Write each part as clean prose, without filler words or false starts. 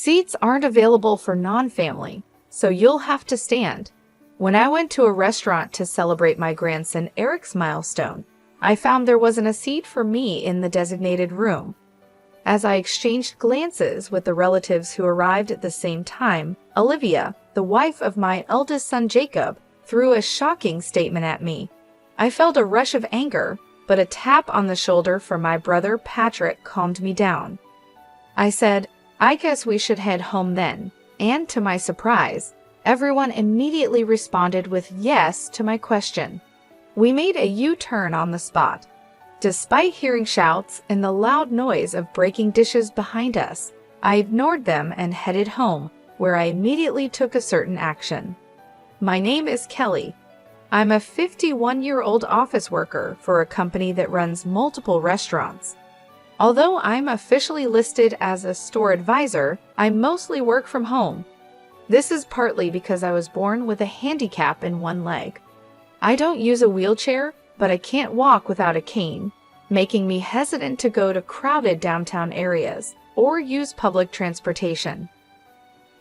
Seats aren't available for non-family, so you'll have to stand. When I went to a restaurant to celebrate my grandson Eric's milestone, I found there wasn't a seat for me in the designated room. As I exchanged glances with the relatives who arrived at the same time, Olivia, the wife of my eldest son Jacob, threw a shocking statement at me. I felt a rush of anger, but a tap on the shoulder from my brother Patrick calmed me down. I said, "I guess we should head home then," and to my surprise, everyone immediately responded with yes to my question. We made a U-turn on the spot. Despite hearing shouts and the loud noise of breaking dishes behind us, I ignored them and headed home, where I immediately took a certain action. My name is Kelly. I'm a 51-year-old office worker for a company that runs multiple restaurants. Although I'm officially listed as a store advisor, I mostly work from home. This is partly because I was born with a handicap in one leg. I don't use a wheelchair, but I can't walk without a cane, making me hesitant to go to crowded downtown areas or use public transportation.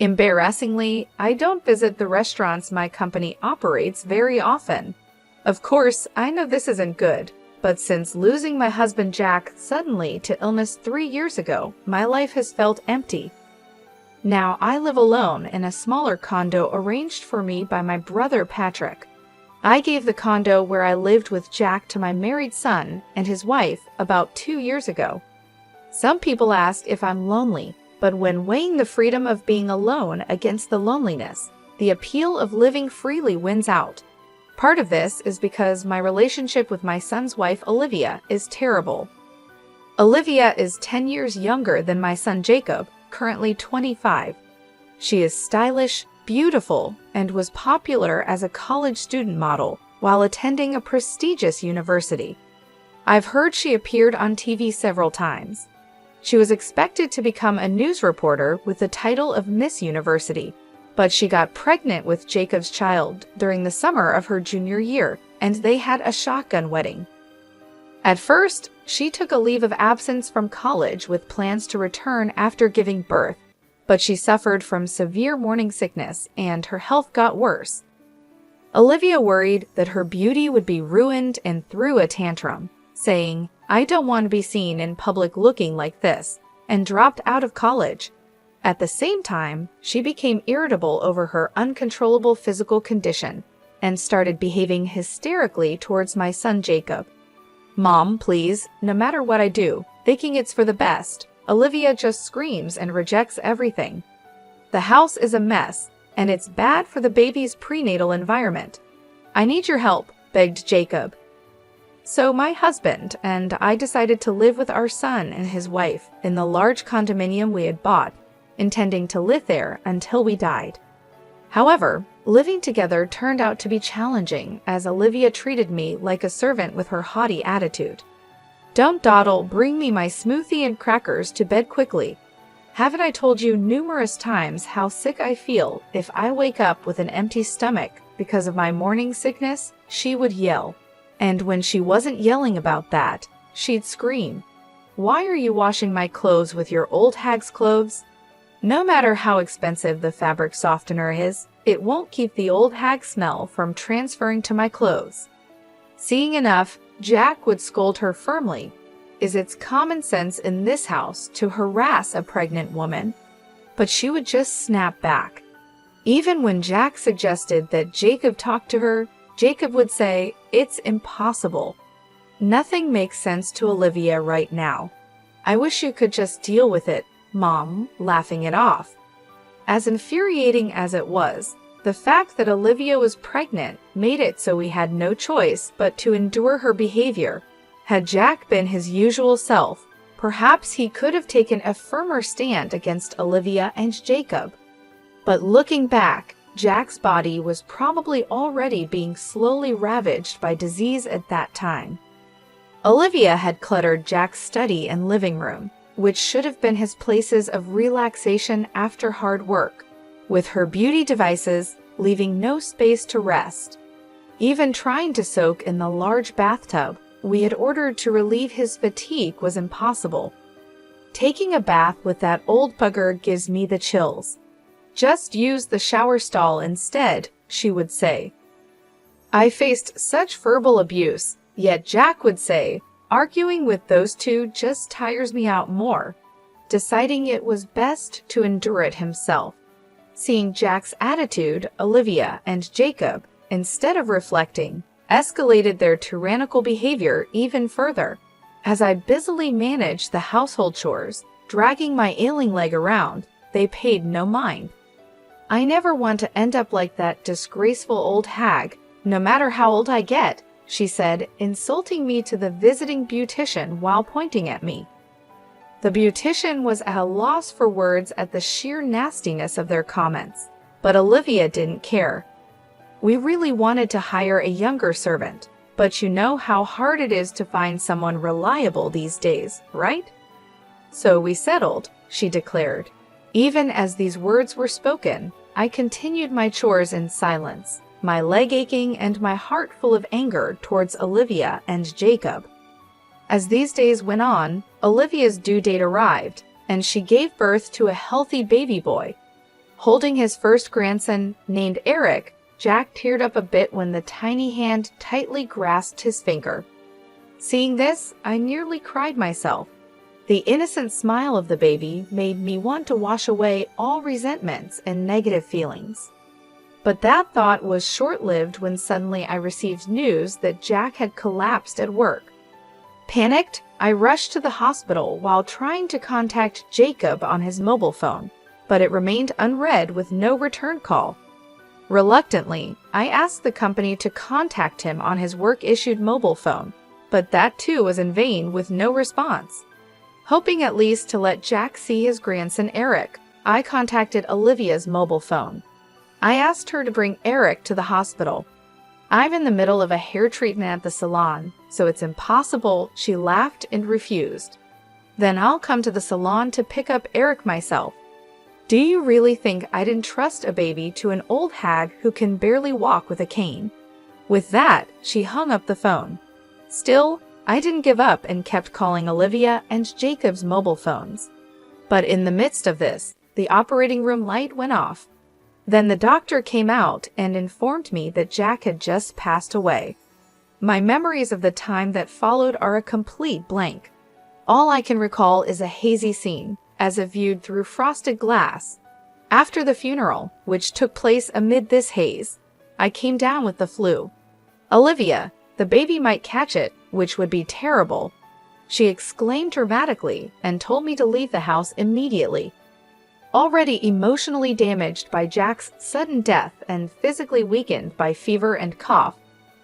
Embarrassingly, I don't visit the restaurants my company operates very often. Of course, I know this isn't good, but since losing my husband Jack suddenly to illness 3 years ago, my life has felt empty. Now I live alone in a smaller condo arranged for me by my brother Patrick. I gave the condo where I lived with Jack to my married son and his wife about 2 years ago. Some people ask if I'm lonely, but when weighing the freedom of being alone against the loneliness, the appeal of living freely wins out. Part of this is because my relationship with my son's wife Olivia is terrible. Olivia is 10 years younger than my son Jacob, currently 25. She is stylish, beautiful, and was popular as a college student model while attending a prestigious university. I've heard she appeared on TV several times. She was expected to become a news reporter with the title of Miss University, but she got pregnant with Jacob's child during the summer of her junior year, and they had a shotgun wedding. At first, she took a leave of absence from college with plans to return after giving birth, but she suffered from severe morning sickness and her health got worse. Olivia worried that her beauty would be ruined and threw a tantrum, saying, "I don't want to be seen in public looking like this," and dropped out of college. At the same time, she became irritable over her uncontrollable physical condition and started behaving hysterically towards my son Jacob. "Mom, please, no matter what I do, thinking it's for the best," Olivia just screams and rejects everything. "The house is a mess, and it's bad for the baby's prenatal environment. I need your help," begged Jacob. So my husband and I decided to live with our son and his wife in the large condominium we had bought, intending to live there until we died. However, living together turned out to be challenging as Olivia treated me like a servant with her haughty attitude. "Don't dawdle, bring me my smoothie and crackers to bed quickly. Haven't I told you numerous times how sick I feel if I wake up with an empty stomach because of my morning sickness?" she would yell. And when she wasn't yelling about that, she'd scream, "Why are you washing my clothes with your old hag's clothes? No matter how expensive the fabric softener is, it won't keep the old hag smell from transferring to my clothes." Seeing enough, Jack would scold her firmly. Is it common sense in this house to harass a pregnant woman? But she would just snap back. Even when Jack suggested that Jacob talk to her, Jacob would say, "It's impossible." Nothing makes sense to Olivia right now. "I wish you could just deal with it, Mom," laughing it off. As infuriating as it was, the fact that Olivia was pregnant made it so we had no choice but to endure her behavior. Had Jack been his usual self, perhaps he could have taken a firmer stand against Olivia and Jacob. But looking back, Jack's body was probably already being slowly ravaged by disease at that time. Olivia had cluttered Jack's study and living room, which should have been his places of relaxation after hard work, with her beauty devices, leaving no space to rest. Even trying to soak in the large bathtub we had ordered to relieve his fatigue was impossible. Taking a bath with that old bugger gives me the chills. Just use the shower stall instead, she would say. I faced such verbal abuse, yet Jack would say, arguing with those two just tires me out more, deciding it was best to endure it himself. Seeing Jack's attitude, Olivia and Jacob, instead of reflecting, escalated their tyrannical behavior even further. As I busily managed the household chores, dragging my ailing leg around, they paid no mind. I never want to end up like that disgraceful old hag, no matter how old I get, she said, insulting me to the visiting beautician while pointing at me. The beautician was at a loss for words at the sheer nastiness of their comments, but Olivia didn't care. We really wanted to hire a younger servant, but you know how hard it is to find someone reliable these days, right? So we settled, she declared. Even as these words were spoken, I continued my chores in silence, my leg aching and my heart full of anger towards Olivia and Jacob. As these days went on, Olivia's due date arrived, and she gave birth to a healthy baby boy. Holding his first grandson, named Eric, Jack teared up a bit when the tiny hand tightly grasped his finger. Seeing this, I nearly cried myself. The innocent smile of the baby made me want to wash away all resentments and negative feelings. But that thought was short-lived when suddenly I received news that Jack had collapsed at work. Panicked, I rushed to the hospital while trying to contact Jacob on his mobile phone, but it remained unread with no return call. Reluctantly, I asked the company to contact him on his work-issued mobile phone, but that too was in vain with no response. Hoping at least to let Jack see his grandson Eric, I contacted Olivia's mobile phone. I asked her to bring Eric to the hospital. I'm in the middle of a hair treatment at the salon, so it's impossible, she laughed and refused. Then I'll come to the salon to pick up Eric myself. Do you really think I didn't trust a baby to an old hag who can barely walk with a cane? With that, she hung up the phone. Still, I didn't give up and kept calling Olivia and Jacob's mobile phones. But in the midst of this, the operating room light went off. Then the doctor came out and informed me that Jack had just passed away. My memories of the time that followed are a complete blank. All I can recall is a hazy scene, as if viewed through frosted glass. After the funeral, which took place amid this haze, I came down with the flu. Olivia, the baby might catch it, which would be terrible, she exclaimed dramatically and told me to leave the house immediately. Already emotionally damaged by Jack's sudden death and physically weakened by fever and cough,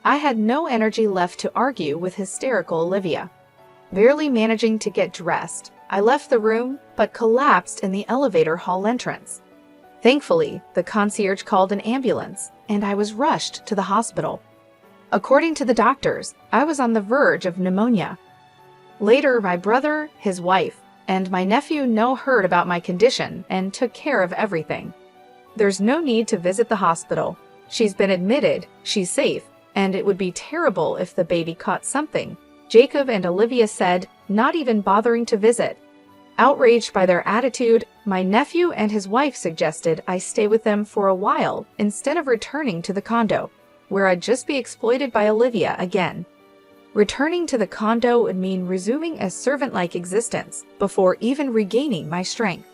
I had no energy left to argue with hysterical Olivia. Barely managing to get dressed, I left the room but collapsed in the elevator hall entrance. Thankfully, the concierge called an ambulance, and I was rushed to the hospital. According to the doctors, I was on the verge of pneumonia. Later, my brother, his wife, and my nephew heard about my condition and took care of everything. There's no need to visit the hospital. She's been admitted, she's safe, and it would be terrible if the baby caught something, Jacob and Olivia said, not even bothering to visit. Outraged by their attitude, my nephew and his wife suggested I stay with them for a while instead of returning to the condo, where I'd just be exploited by Olivia again. Returning to the condo would mean resuming a servant-like existence before even regaining my strength.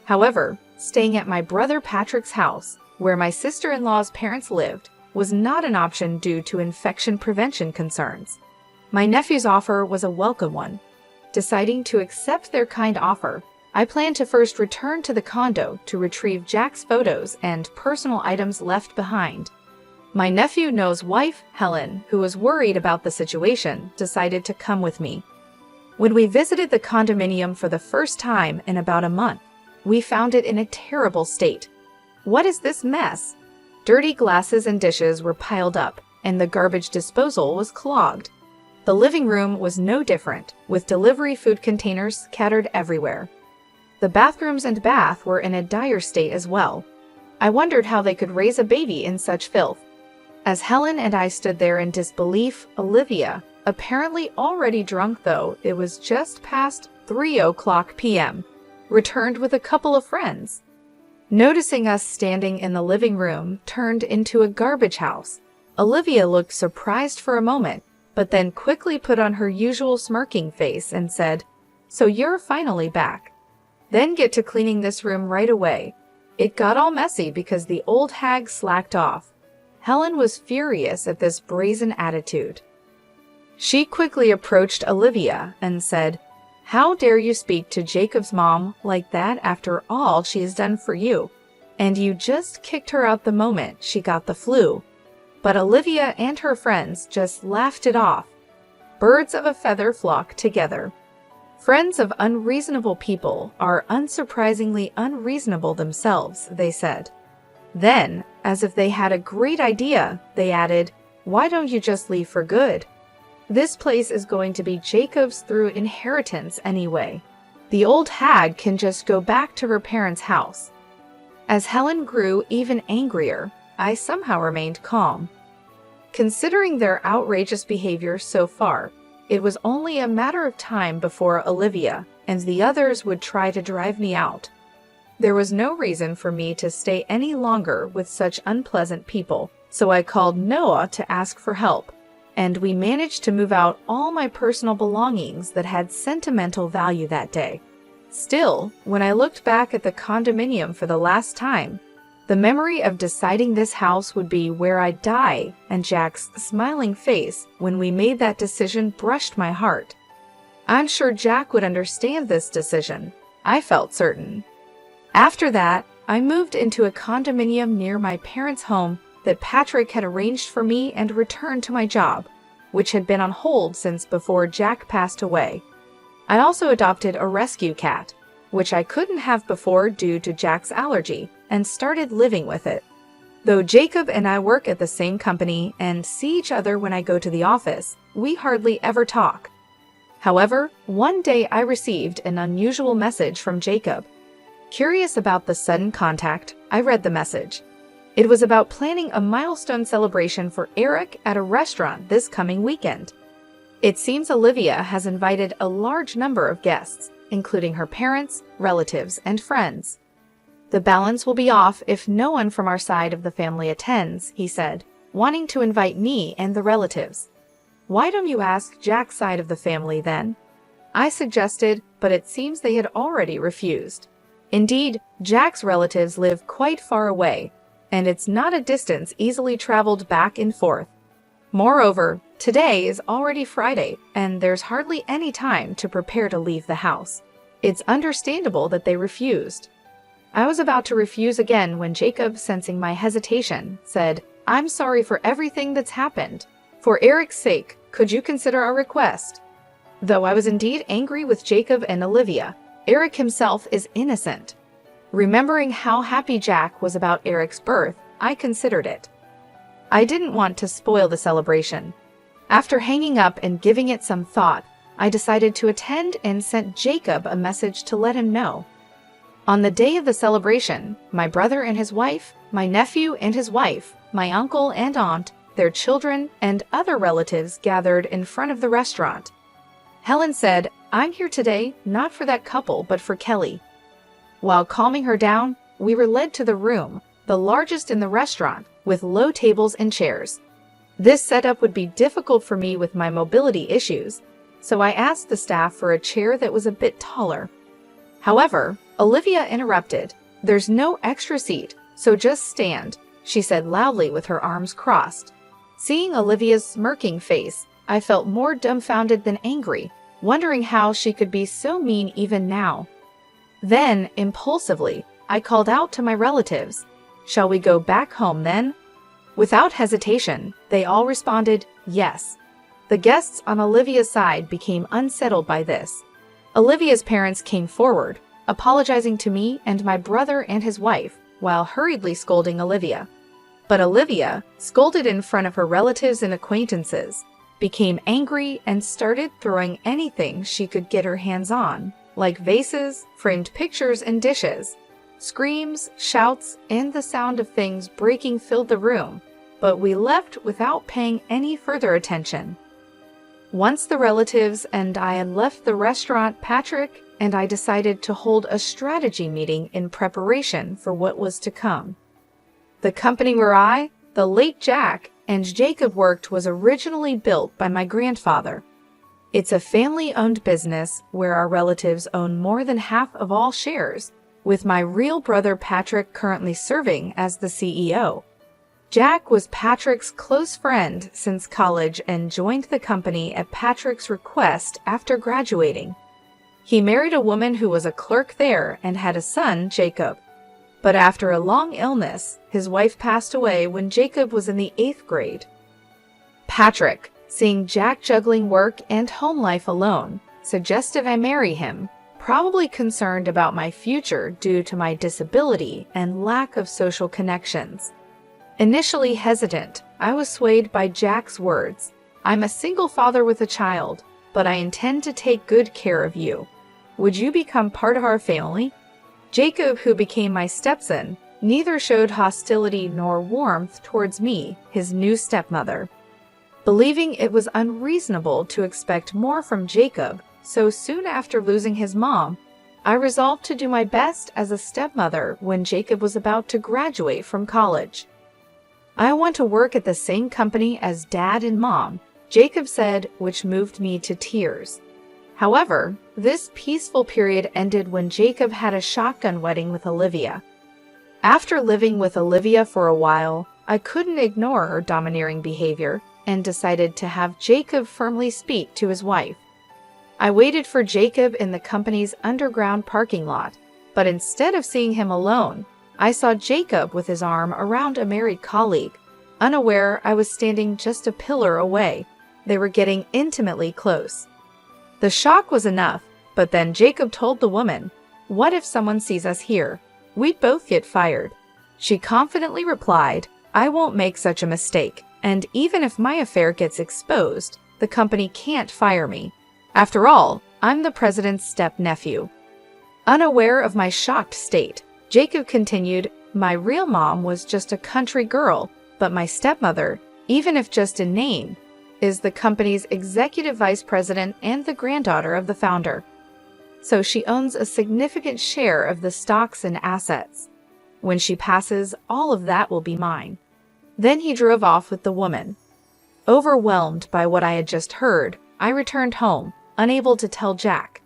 However, staying at my brother Patrick's house, where my sister-in-law's parents lived, was not an option due to infection prevention concerns. My nephew's offer was a welcome one. Deciding to accept their kind offer, I planned to first return to the condo to retrieve Jack's photos and personal items left behind. My nephew's wife, Helen, who was worried about the situation, decided to come with me. When we visited the condominium for the first time in about a month, we found it in a terrible state. What is this mess? Dirty glasses and dishes were piled up, and the garbage disposal was clogged. The living room was no different, with delivery food containers scattered everywhere. The bathrooms and bath were in a dire state as well. I wondered how they could raise a baby in such filth. As Helen and I stood there in disbelief, Olivia, apparently already drunk though it was just past 3 p.m., returned with a couple of friends. Noticing us standing in the living room turned into a garbage house. Olivia looked surprised for a moment, but then quickly put on her usual smirking face and said, "So you're finally back. Then get to cleaning this room right away." It got all messy because the old hag slacked off. Helen was furious at this brazen attitude. She quickly approached Olivia and said, "How dare you speak to Jacob's mom like that after all she has done for you? And you just kicked her out the moment she got the flu." But Olivia and her friends just laughed it off. Birds of a feather flock together. Friends of unreasonable people are unsurprisingly unreasonable themselves, they said. Then, as if they had a great idea, they added, "Why don't you just leave for good? This place is going to be Jacob's through inheritance anyway. The old hag can just go back to her parents' house." As Helen grew even angrier, I somehow remained calm. Considering their outrageous behavior so far, it was only a matter of time before Olivia and the others would try to drive me out. There was no reason for me to stay any longer with such unpleasant people, so I called Noah to ask for help, and we managed to move out all my personal belongings that had sentimental value that day. Still, when I looked back at the condominium for the last time, the memory of deciding this house would be where I'd die and Jack's smiling face when we made that decision brushed my heart. I'm sure Jack would understand this decision. I felt certain. After that, I moved into a condominium near my parents' home that Patrick had arranged for me and returned to my job, which had been on hold since before Jack passed away. I also adopted a rescue cat, which I couldn't have before due to Jack's allergy, and started living with it. Though Jacob and I work at the same company and see each other when I go to the office, we hardly ever talk. However, one day I received an unusual message from Jacob. Curious about the sudden contact, I read the message. It was about planning a milestone celebration for Eric at a restaurant this coming weekend. It seems Olivia has invited a large number of guests, including her parents, relatives, and friends. "The balance will be off if no one from our side of the family attends," he said, wanting to invite me and the relatives. "Why don't you ask Jack's side of the family then?" I suggested, but it seems they had already refused. Indeed, Jack's relatives live quite far away, and it's not a distance easily traveled back and forth. Moreover, today is already Friday, and there's hardly any time to prepare to leave the house. It's understandable that they refused. I was about to refuse again when Jacob, sensing my hesitation, said, "I'm sorry for everything that's happened. For Eric's sake, could you consider our request?" Though I was indeed angry with Jacob and Olivia, Eric himself is innocent. Remembering how happy Jack was about Eric's birth, I considered it. I didn't want to spoil the celebration. After hanging up and giving it some thought, I decided to attend and sent Jacob a message to let him know. On the day of the celebration, my brother and his wife, my nephew and his wife, my uncle and aunt, their children, and other relatives gathered in front of the restaurant. Helen said, "I'm here today, not for that couple, but for Kelly." While calming her down, we were led to the room, the largest in the restaurant, with low tables and chairs. This setup would be difficult for me with my mobility issues, so I asked the staff for a chair that was a bit taller. However, Olivia interrupted. "There's no extra seat, so just stand," she said loudly with her arms crossed. Seeing Olivia's smirking face, I felt more dumbfounded than angry, wondering how she could be so mean even now. Then, impulsively, I called out to my relatives, "Shall we go back home then?" Without hesitation, they all responded, "Yes." The guests on Olivia's side became unsettled by this. Olivia's parents came forward, apologizing to me and my brother and his wife, while hurriedly scolding Olivia. But Olivia, scolded in front of her relatives and acquaintances, became angry and started throwing anything she could get her hands on, like vases, framed pictures, and dishes. Screams, shouts, and the sound of things breaking filled the room, but we left without paying any further attention. Once the relatives and I had left the restaurant, Patrick and I decided to hold a strategy meeting in preparation for what was to come. The company where I, the late Jack, and Jacob worked was originally built by my grandfather. It's a family-owned business where our relatives own more than half of all shares, with my real brother Patrick currently serving as the CEO. Jack was Patrick's close friend since college and joined the company at Patrick's request after graduating. He married a woman who was a clerk there and had a son, Jacob. But after a long illness, his wife passed away when Jacob was in the 8th grade. Patrick, seeing Jack juggling work and home life alone, suggested I marry him, probably concerned about my future due to my disability and lack of social connections. Initially hesitant, I was swayed by Jack's words. "I'm a single father with a child, but I intend to take good care of you. Would you become part of our family?" Jacob, who became my stepson, neither showed hostility nor warmth towards me, his new stepmother. Believing it was unreasonable to expect more from Jacob so soon after losing his mom, I resolved to do my best as a stepmother when Jacob was about to graduate from college. "I want to work at the same company as Dad and Mom," Jacob said, which moved me to tears. However, this peaceful period ended when Jacob had a shotgun wedding with Olivia. After living with Olivia for a while, I couldn't ignore her domineering behavior and decided to have Jacob firmly speak to his wife. I waited for Jacob in the company's underground parking lot, but instead of seeing him alone, I saw Jacob with his arm around a married colleague. Unaware I was standing just a pillar away, they were getting intimately close. The shock was enough, but then Jacob told the woman, "What if someone sees us here? We'd both get fired." She confidently replied, "I won't make such a mistake, and even if my affair gets exposed, the company can't fire me. After all, I'm the president's step-nephew." Unaware of my shocked state, Jacob continued, "My real mom was just a country girl, but my stepmother, even if just in name, is the company's executive vice president and the granddaughter of the founder. So she owns a significant share of the stocks and assets. When she passes, all of that will be mine." Then he drove off with the woman. Overwhelmed by what I had just heard, I returned home, unable to tell Jack.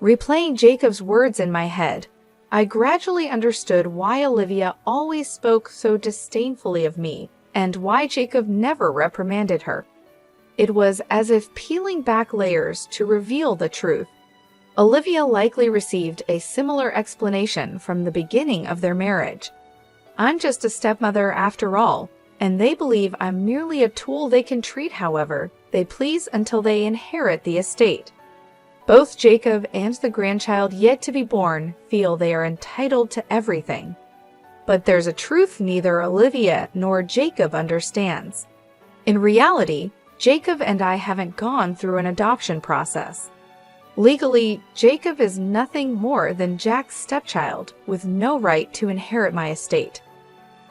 Replaying Jacob's words in my head, I gradually understood why Olivia always spoke so disdainfully of me and why Jacob never reprimanded her. It was as if peeling back layers to reveal the truth. Olivia likely received a similar explanation from the beginning of their marriage. I'm just a stepmother after all, and they believe I'm merely a tool they can treat however they please until they inherit the estate. Both Jacob and the grandchild yet to be born feel they are entitled to everything. But there's a truth neither Olivia nor Jacob understands. In reality, Jacob and I haven't gone through an adoption process. Legally, Jacob is nothing more than Jack's stepchild with no right to inherit my estate.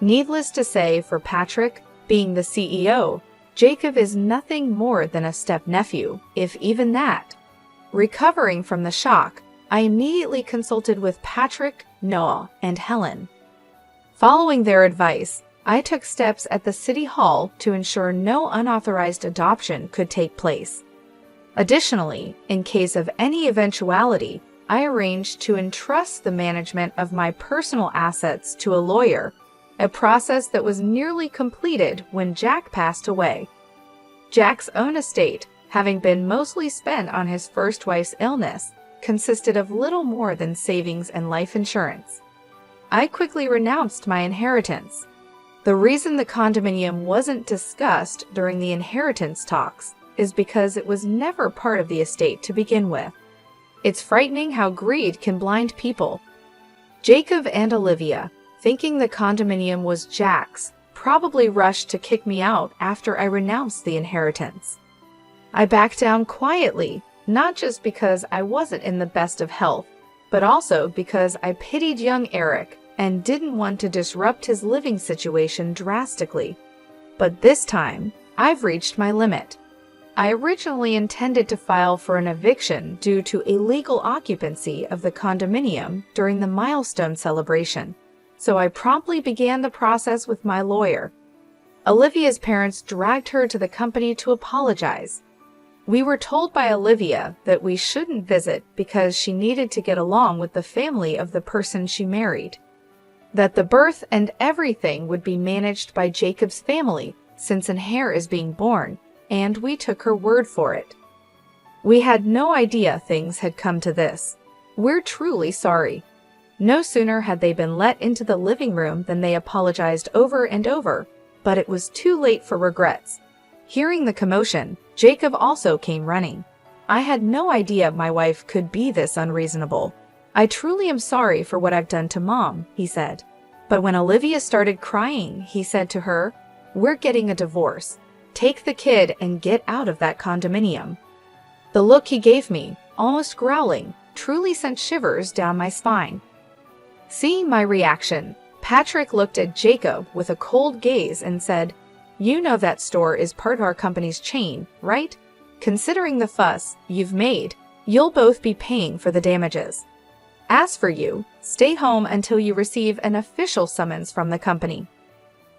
Needless to say, for Patrick, being the CEO, Jacob is nothing more than a step-nephew, if even that. Recovering from the shock, I immediately consulted with Patrick, Noah, and Helen. Following their advice, I took steps at the City Hall to ensure no unauthorized adoption could take place. Additionally, in case of any eventuality, I arranged to entrust the management of my personal assets to a lawyer, a process that was nearly completed when Jack passed away. Jack's own estate, having been mostly spent on his first wife's illness, consisted of little more than savings and life insurance. I quickly renounced my inheritance. The reason the condominium wasn't discussed during the inheritance talks is because it was never part of the estate to begin with. It's frightening how greed can blind people. Jacob and Olivia, thinking the condominium was Jack's, probably rushed to kick me out after I renounced the inheritance. I backed down quietly, not just because I wasn't in the best of health, but also because I pitied young Eric and didn't want to disrupt his living situation drastically. But this time, I've reached my limit. I originally intended to file for an eviction due to illegal occupancy of the condominium during the milestone celebration, so I promptly began the process with my lawyer. Olivia's parents dragged her to the company to apologize. We were told by Olivia that we shouldn't visit because she needed to get along with the family of the person she married, that the birth and everything would be managed by Jacob's family since an heir is being born, and we took her word for it. We had no idea things had come to this. We're truly sorry. No sooner had they been let into the living room than they apologized over and over, but it was too late for regrets. Hearing the commotion, Jacob also came running. I had no idea my wife could be this unreasonable. I truly am sorry for what I've done to Mom, he said. But when Olivia started crying, he said to her, "We're getting a divorce. Take the kid and get out of that condominium." The look he gave me, almost growling, truly sent shivers down my spine. Seeing my reaction, Patrick looked at Jacob with a cold gaze and said, "You know that store is part of our company's chain, right? Considering the fuss you've made, you'll both be paying for the damages. As for you, stay home until you receive an official summons from the company."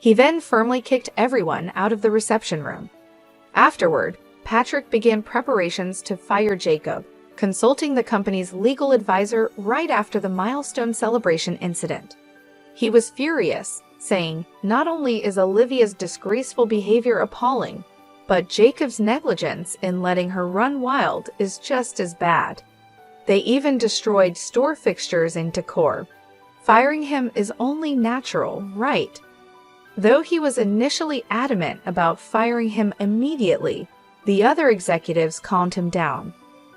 He then firmly kicked everyone out of the reception room. Afterward, Patrick began preparations to fire Jacob, consulting the company's legal advisor right after the milestone celebration incident. He was furious, saying, "Not only is Olivia's disgraceful behavior appalling, but Jacob's negligence in letting her run wild is just as bad. They even destroyed store fixtures and decor. Firing him is only natural, right?" Though he was initially adamant about firing him immediately, the other executives calmed him down,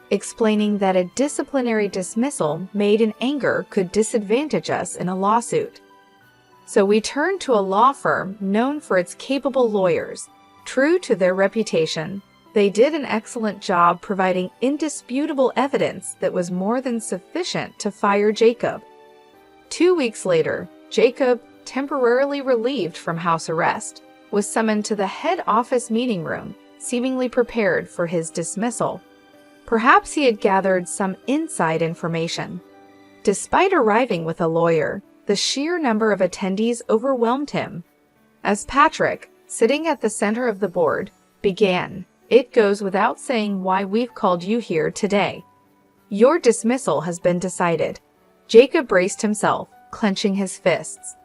explaining that a disciplinary dismissal made in anger could disadvantage us in a lawsuit. So we turned to a law firm known for its capable lawyers. True to their reputation, they did an excellent job providing indisputable evidence that was more than sufficient to fire Jacob. 2 weeks later, Jacob, temporarily relieved from house arrest, was summoned to the head office meeting room, seemingly prepared for his dismissal. Perhaps he had gathered some inside information. Despite arriving with a lawyer, the sheer number of attendees overwhelmed him. As Patrick, sitting at the center of the board, began, "It goes without saying why we've called you here today. Your dismissal has been decided." Jacob braced himself, clenching his fists.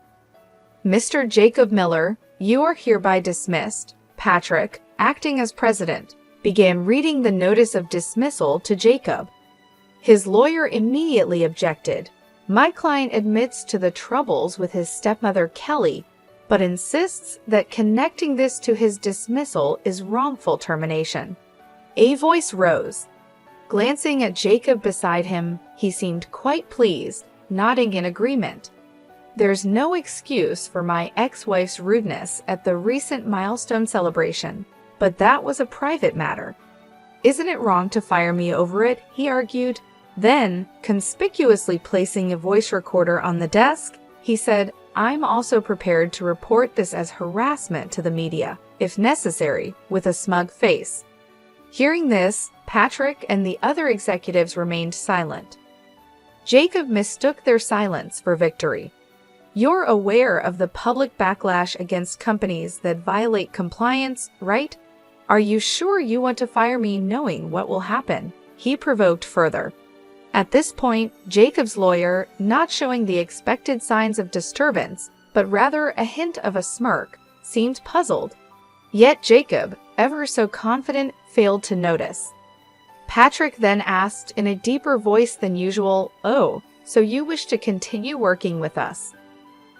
"Mr. Jacob Miller, you are hereby dismissed." Patrick, acting as president, began reading the notice of dismissal to Jacob. His lawyer immediately objected. "My client admits to the troubles with his stepmother Kelly, but insists that connecting this to his dismissal is wrongful termination." A voice rose. Glancing at Jacob beside him, he seemed quite pleased, nodding in agreement. "There's no excuse for my ex-wife's rudeness at the recent milestone celebration, but that was a private matter. Isn't it wrong to fire me over it?" he argued. Then, conspicuously placing a voice recorder on the desk, he said, "I'm also prepared to report this as harassment to the media, if necessary," with a smug face. Hearing this, Patrick and the other executives remained silent. Jacob mistook their silence for victory. "You're aware of the public backlash against companies that violate compliance, right? Are you sure you want to fire me knowing what will happen?" he provoked further. At this point, Jacob's lawyer, not showing the expected signs of disturbance, but rather a hint of a smirk, seemed puzzled. Yet Jacob, ever so confident, failed to notice. Patrick then asked in a deeper voice than usual, "Oh, so you wish to continue working with us?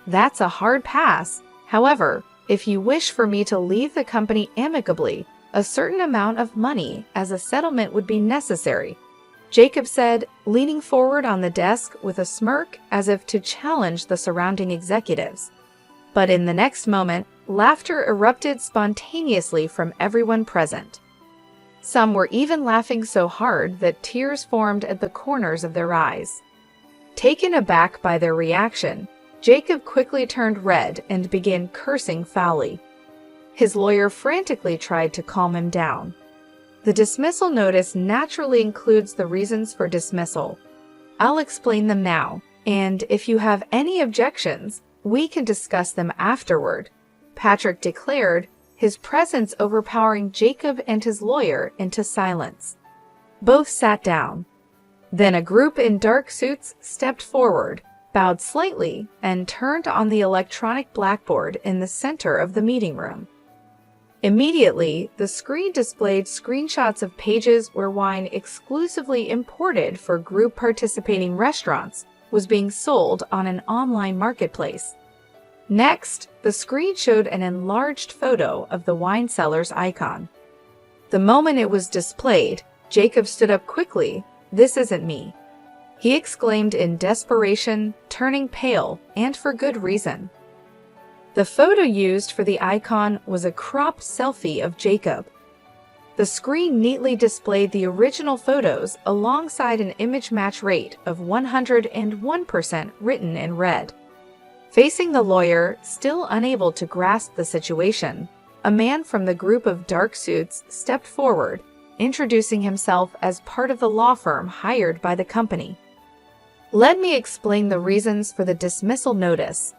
That's a hard pass. However, if you wish for me to leave the company amicably, a certain amount of money as a settlement would be necessary," Jacob said, leaning forward on the desk with a smirk as if to challenge the surrounding executives. But in the next moment, laughter erupted spontaneously from everyone present. Some were even laughing so hard that tears formed at the corners of their eyes. Taken aback by their reaction, Jacob quickly turned red and began cursing foully. His lawyer frantically tried to calm him down. The dismissal notice naturally includes the reasons for dismissal. I'll explain them now, and if you have any objections, we can discuss them afterward," Patrick declared, his presence overpowering Jacob and his lawyer into silence. Both sat down. Then a group in dark suits stepped forward, bowed slightly, and turned on the electronic blackboard in the center of the meeting room. Immediately, the screen displayed screenshots of pages where wine exclusively imported for group participating restaurants was being sold on an online marketplace. Next, the screen showed an enlarged photo of the wine seller's icon. The moment it was displayed, Jacob stood up quickly. "This isn't me," he exclaimed in desperation, turning pale, and for good reason. The photo used for the icon was a cropped selfie of Jacob. The screen neatly displayed the original photos alongside an image match rate of 101% written in red. Facing the lawyer, still unable to grasp the situation, a man from the group of dark suits stepped forward, introducing himself as part of the law firm hired by the company. "Let me explain the reasons for the dismissal notice.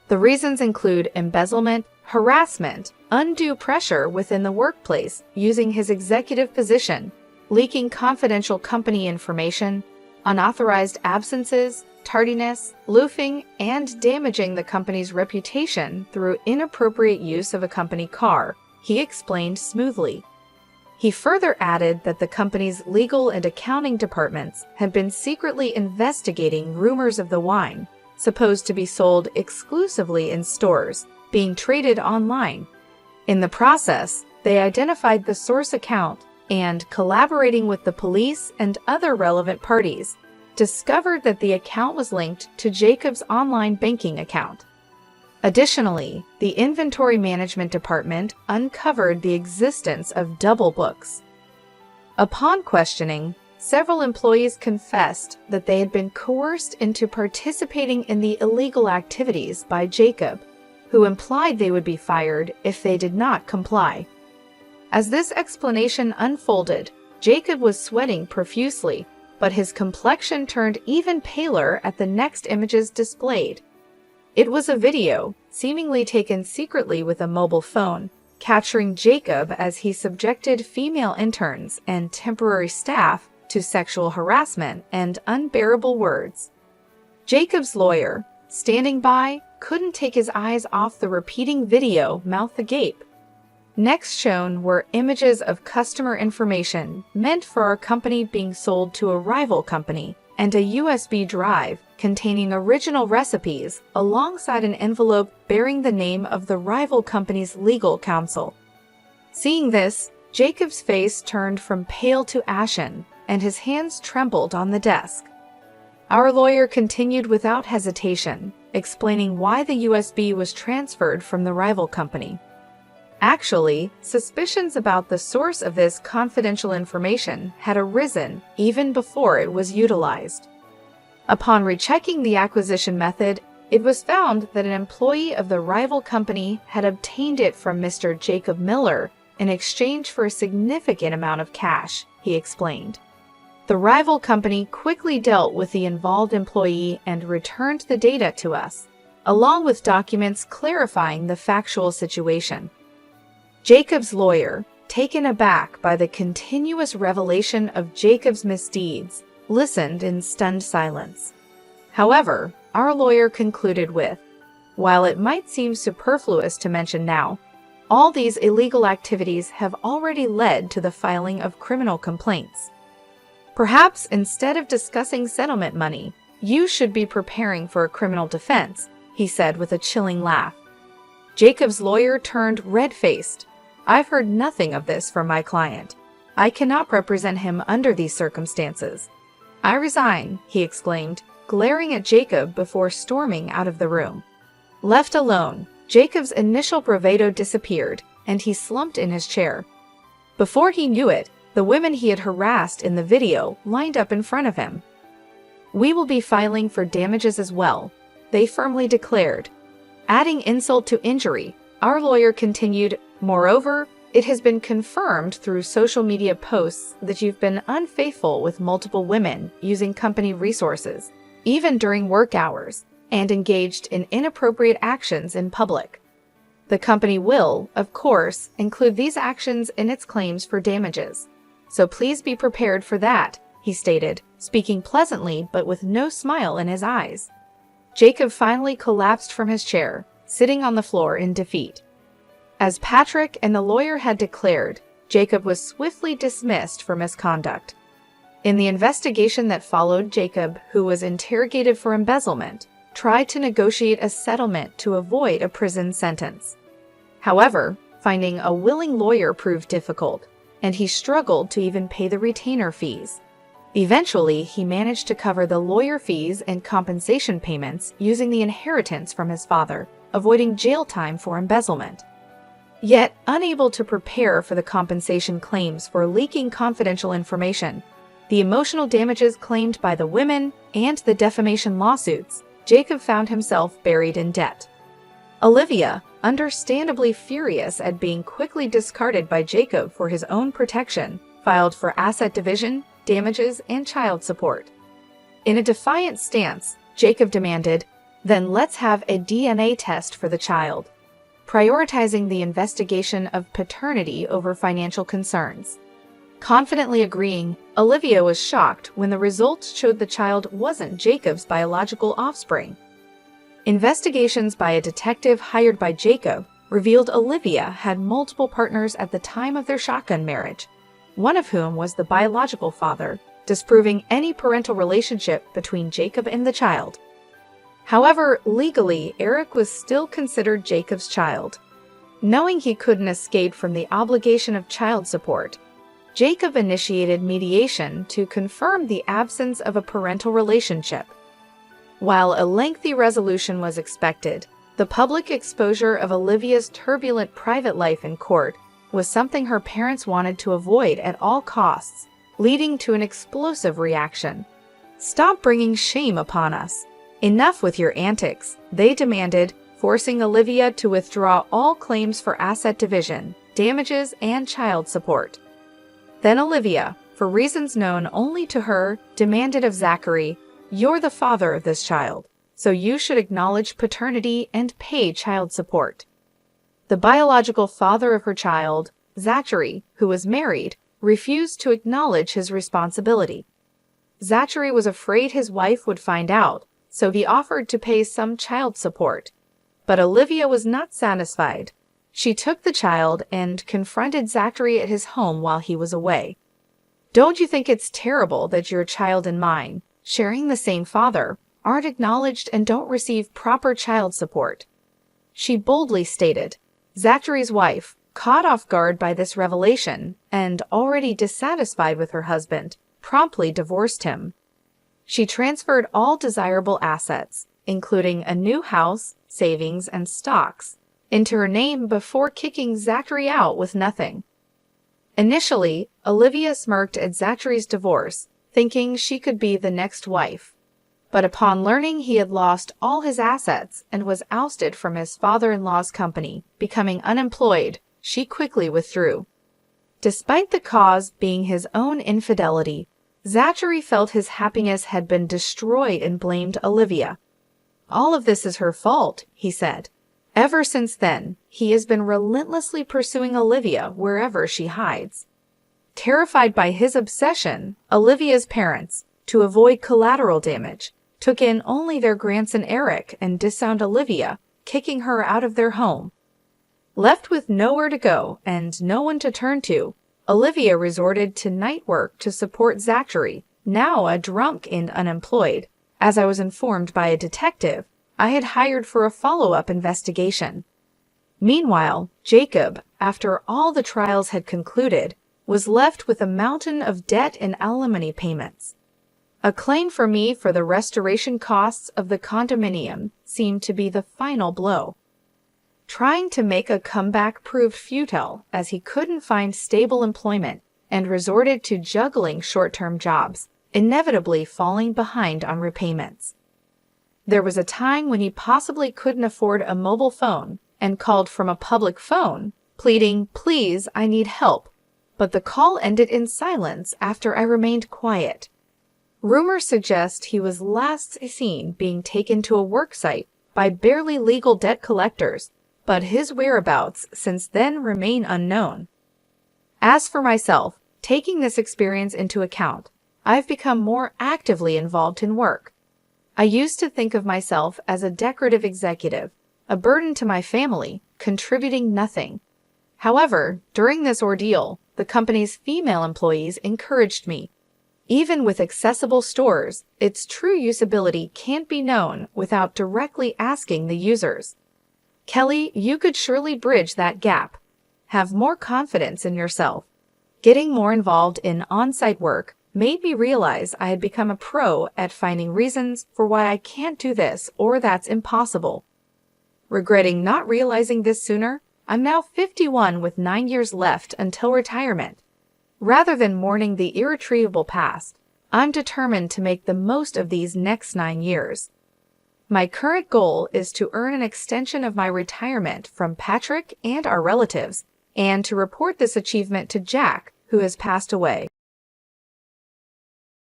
The reasons include embezzlement, harassment, undue pressure within the workplace using his executive position, leaking confidential company information, unauthorized absences, tardiness, loafing, and damaging the company's reputation through inappropriate use of a company car," he explained smoothly. He further added that the company's legal and accounting departments had been secretly investigating rumors of the wine, supposed to be sold exclusively in stores, being traded online. In the process, they identified the source account and, collaborating with the police and other relevant parties, discovered that the account was linked to Jacob's online banking account. Additionally, the inventory management department uncovered the existence of double books. Upon questioning, several employees confessed that they had been coerced into participating in the illegal activities by Jacob, who implied they would be fired if they did not comply. As this explanation unfolded, Jacob was sweating profusely, but his complexion turned even paler at the next images displayed. It was a video, seemingly taken secretly with a mobile phone, capturing Jacob as he subjected female interns and temporary staff to sexual harassment and unbearable words. Jacob's lawyer, standing by, couldn't take his eyes off the repeating video, mouth agape. Next shown were images of customer information meant for our company being sold to a rival company, and a USB drive containing original recipes alongside an envelope bearing the name of the rival company's legal counsel. Seeing this, Jacob's face turned from pale to ashen, and his hands trembled on the desk. Our lawyer continued without hesitation, explaining why the USB was transferred from the rival company. Actually, suspicions about the source of this confidential information had arisen even before it was utilized. Upon rechecking the acquisition method, it was found that an employee of the rival company had obtained it from Mr. Jacob Miller in exchange for a significant amount of cash, he explained. The rival company quickly dealt with the involved employee and returned the data to us, along with documents clarifying the factual situation. Jacob's lawyer, taken aback by the continuous revelation of Jacob's misdeeds, listened in stunned silence. However, our lawyer concluded with, "While it might seem superfluous to mention now, all these illegal activities have already led to the filing of criminal complaints. Perhaps instead of discussing settlement money, you should be preparing for a criminal defense," he said with a chilling laugh. Jacob's lawyer turned red-faced. "I've heard nothing of this from my client. I cannot represent him under these circumstances. I resign," he exclaimed, glaring at Jacob before storming out of the room. Left alone, Jacob's initial bravado disappeared, and he slumped in his chair. Before he knew it, the women he had harassed in the video lined up in front of him. "We will be filing for damages as well," they firmly declared. Adding insult to injury, our lawyer continued, "Moreover, It has been confirmed through social media posts that you've been unfaithful with multiple women using company resources, even during work hours, and engaged in inappropriate actions in public. The company will, of course, include these actions in its claims for damages. So please be prepared for that, he stated, speaking pleasantly but with no smile in his eyes. Jacob finally collapsed from his chair, sitting on the floor in defeat. As Patrick and the lawyer had declared, Jacob was swiftly dismissed for misconduct. In the investigation that followed, Jacob, who was interrogated for embezzlement, tried to negotiate a settlement to avoid a prison sentence. However, finding a willing lawyer proved difficult, and he struggled to even pay the retainer fees. Eventually, he managed to cover the lawyer fees and compensation payments using the inheritance from his father, avoiding jail time for embezzlement. Yet, unable to prepare for the compensation claims for leaking confidential information, the emotional damages claimed by the women, and the defamation lawsuits, Jacob found himself buried in debt. Olivia, understandably furious at being quickly discarded by Jacob for his own protection, filed for asset division, damages, and child support. In a defiant stance, Jacob demanded, "Then let's have a DNA test for the child," prioritizing the investigation of paternity over financial concerns. Confidently agreeing, Olivia was shocked when the results showed the child wasn't Jacob's biological offspring. Investigations by a detective hired by Jacob revealed Olivia had multiple partners at the time of their shotgun marriage, one of whom was the biological father, disproving any parental relationship between Jacob and the child. However, legally, Eric was still considered Jacob's child. Knowing he couldn't escape from the obligation of child support, Jacob initiated mediation to confirm the absence of a parental relationship. While a lengthy resolution was expected, the public exposure of Olivia's turbulent private life in court was something her parents wanted to avoid at all costs, leading to an explosive reaction. "Stop bringing shame upon us. Enough with your antics," they demanded, forcing Olivia to withdraw all claims for asset division, damages, and child support. Then Olivia, for reasons known only to her, demanded of Zachary, "You're the father of this child, so you should acknowledge paternity and pay child support." The biological father of her child, Zachary, who was married, refused to acknowledge his responsibility. Zachary was afraid his wife would find out, so he offered to pay some child support. But Olivia was not satisfied. She took the child and confronted Zachary at his home while he was away. "Don't you think it's terrible that your child and mine, sharing the same father, aren't acknowledged and don't receive proper child support?" she boldly stated. Zachary's wife, caught off guard by this revelation and already dissatisfied with her husband, promptly divorced him. She transferred all desirable assets, including a new house, savings, and stocks, into her name before kicking Zachary out with nothing. Initially, Olivia smirked at Zachary's divorce, thinking she could be the next wife. But upon learning he had lost all his assets and was ousted from his father-in-law's company, becoming unemployed, she quickly withdrew. Despite the cause being his own infidelity, Zachary felt his happiness had been destroyed and blamed Olivia. "All of this is her fault," he said. Ever since then, he has been relentlessly pursuing Olivia wherever she hides. Terrified by his obsession, Olivia's parents, to avoid collateral damage, took in only their grandson Eric and disowned Olivia, kicking her out of their home. Left with nowhere to go and no one to turn to, Olivia resorted to night work to support Zachary, now a drunk and unemployed, as I was informed by a detective I had hired for a follow-up investigation. Meanwhile, Jacob, after all the trials had concluded, was left with a mountain of debt and alimony payments. A claim for me for the restoration costs of the condominium seemed to be the final blow. Trying to make a comeback proved futile as he couldn't find stable employment and resorted to juggling short-term jobs, inevitably falling behind on repayments. There was a time when he possibly couldn't afford a mobile phone and called from a public phone, pleading, "Please, I need help." But the call ended in silence after I remained quiet. Rumors suggest he was last seen being taken to a work site by barely legal debt collectors, but his whereabouts since then remain unknown. As for myself, taking this experience into account, I've become more actively involved in work. I used to think of myself as a decorative executive, a burden to my family, contributing nothing. However, during this ordeal, the company's female employees encouraged me. Even with accessible stores, its true usability can't be known without directly asking the users. Kelly, you could surely bridge that gap. Have more confidence in yourself. Getting more involved in on-site work made me realize I had become a pro at finding reasons for why I can't do this or that's impossible. Regretting not realizing this sooner, I'm now 51 with 9 years left until retirement. Rather than mourning the irretrievable past, I'm determined to make the most of these next 9 years. My current goal is to earn an extension of my retirement from Patrick and our relatives, and to report this achievement to Jack, who has passed away.